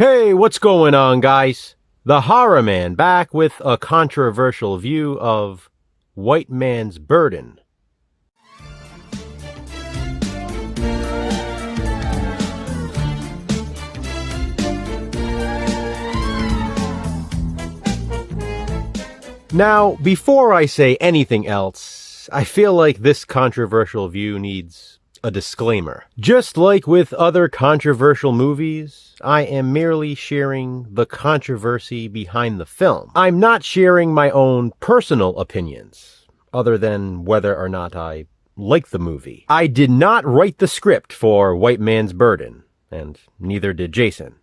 Hey, what's going on, guys? The Horror Man back with a controversial view of White Man's Burden. Now, before I say anything else, I feel like this controversial view needs a disclaimer. Just like with other controversial movies, I am merely sharing the controversy behind the film. I'm not sharing my own personal opinions, other than whether or not I like the movie. I did not write the script for White Man's Burden, and neither did Jason.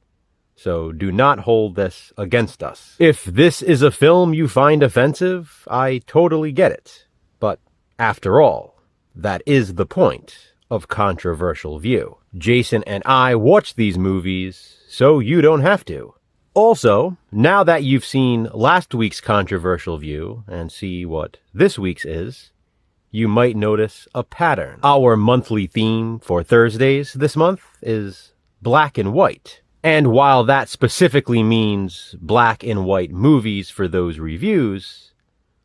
So do not hold this against us. If this is a film you find offensive, I totally get it. But after all, that is the point of controversial view. Jason and I watch these movies, so you don't have to. Also, now that you've seen last week's controversial view and see what this week's is, you might notice a pattern. Our monthly theme for Thursdays this month is black and white. And while that specifically means black and white movies for those reviews,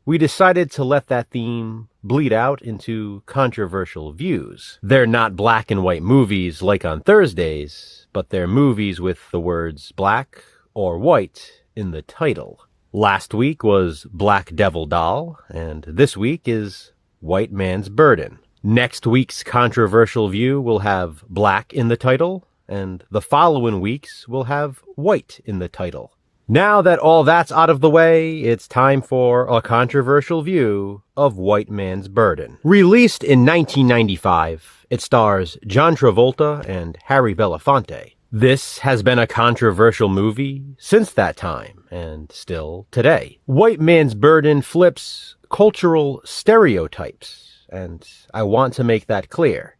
we decided to let that theme bleed out into controversial views. They're not black and white movies like on Thursdays, but they're movies with the words black or white in the title. Last week was Black Devil Doll, and this week is White Man's Burden. Next week's controversial view will have black in the title, and the following weeks will have white in the title. Now that all that's out of the way, it's time for a controversial view of White Man's Burden. Released in 1995, it stars John Travolta and Harry Belafonte. This has been a controversial movie since that time, and still today. White Man's Burden flips cultural stereotypes, and I want to make that clear.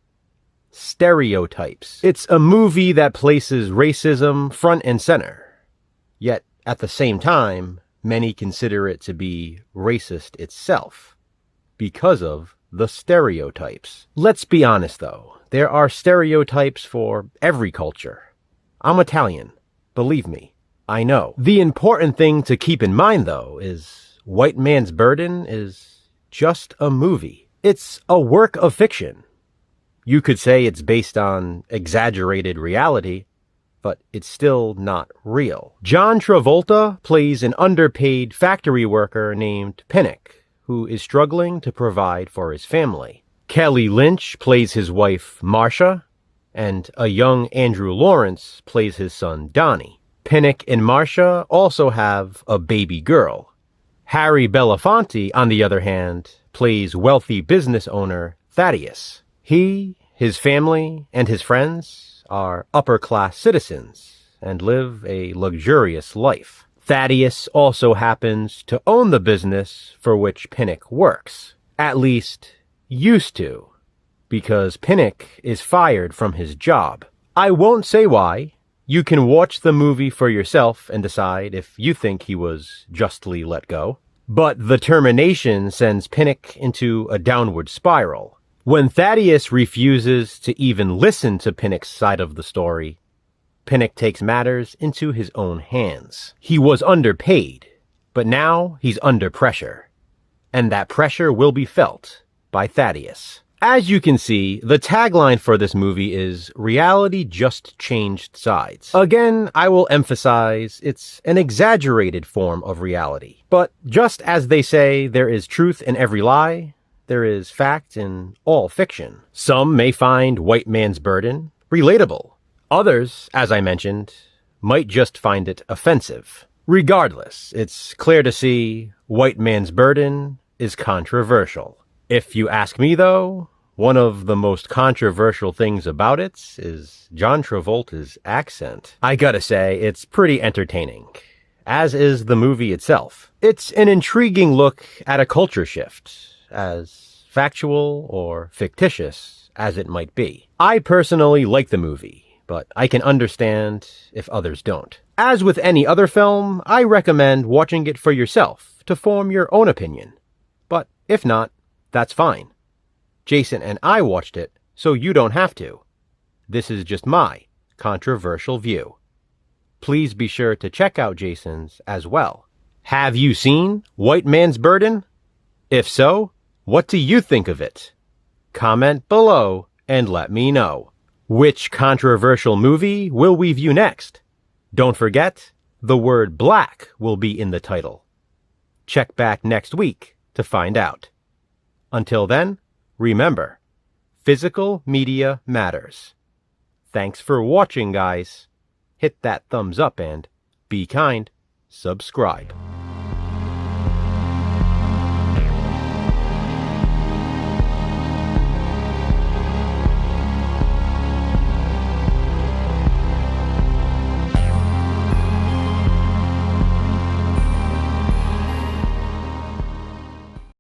Stereotypes. It's a movie that places racism front and center, yet at the same time, many consider it to be racist itself because of the stereotypes. Let's be honest though, there are stereotypes for every culture. I'm Italian, believe me, I know. The important thing to keep in mind though is White Man's Burden is just a movie. It's a work of fiction. You could say it's based on exaggerated reality, but it's still not real. John Travolta plays an underpaid factory worker named Pinnock, who is struggling to provide for his family. Kelly Lynch plays his wife, Marcia, and a young Andrew Lawrence plays his son, Donnie. Pinnock and Marcia also have a baby girl. Harry Belafonte, on the other hand, plays wealthy business owner Thaddeus. He, his family, and his friends are upper-class citizens and live a luxurious life. Thaddeus also happens to own the business for which Pinnock works. At least, used to, because Pinnock is fired from his job. I won't say why. You can watch the movie for yourself and decide if you think he was justly let go. But the termination sends Pinnock into a downward spiral. When Thaddeus refuses to even listen to Pinnock's side of the story, Pinnock takes matters into his own hands. He was underpaid, but now he's under pressure. And that pressure will be felt by Thaddeus. As you can see, the tagline for this movie is reality just changed sides. Again, I will emphasize it's an exaggerated form of reality. But just as they say there is truth in every lie, there is fact in all fiction. Some may find White Man's Burden relatable. Others, as I mentioned, might just find it offensive. Regardless, it's clear to see White Man's Burden is controversial. If you ask me though, one of the most controversial things about it is John Travolta's accent. I gotta say, it's pretty entertaining, as is the movie itself. It's an intriguing look at a culture shift, as factual or fictitious as it might be. I personally like the movie, but I can understand if others don't. As with any other film, I recommend watching it for yourself to form your own opinion. But if not, that's fine. Jason and I watched it, so you don't have to. This is just my controversial view. please be sure to check out Jason's as well. Have you seen White Man's Burden? If so, what do you think of it? Comment below and let me know. Which controversial movie will we view next? Don't forget, the word black will be in the title. Check back next week to find out. Until then, remember, physical media matters. Thanks for watching, guys. Hit that thumbs up and, be kind, subscribe.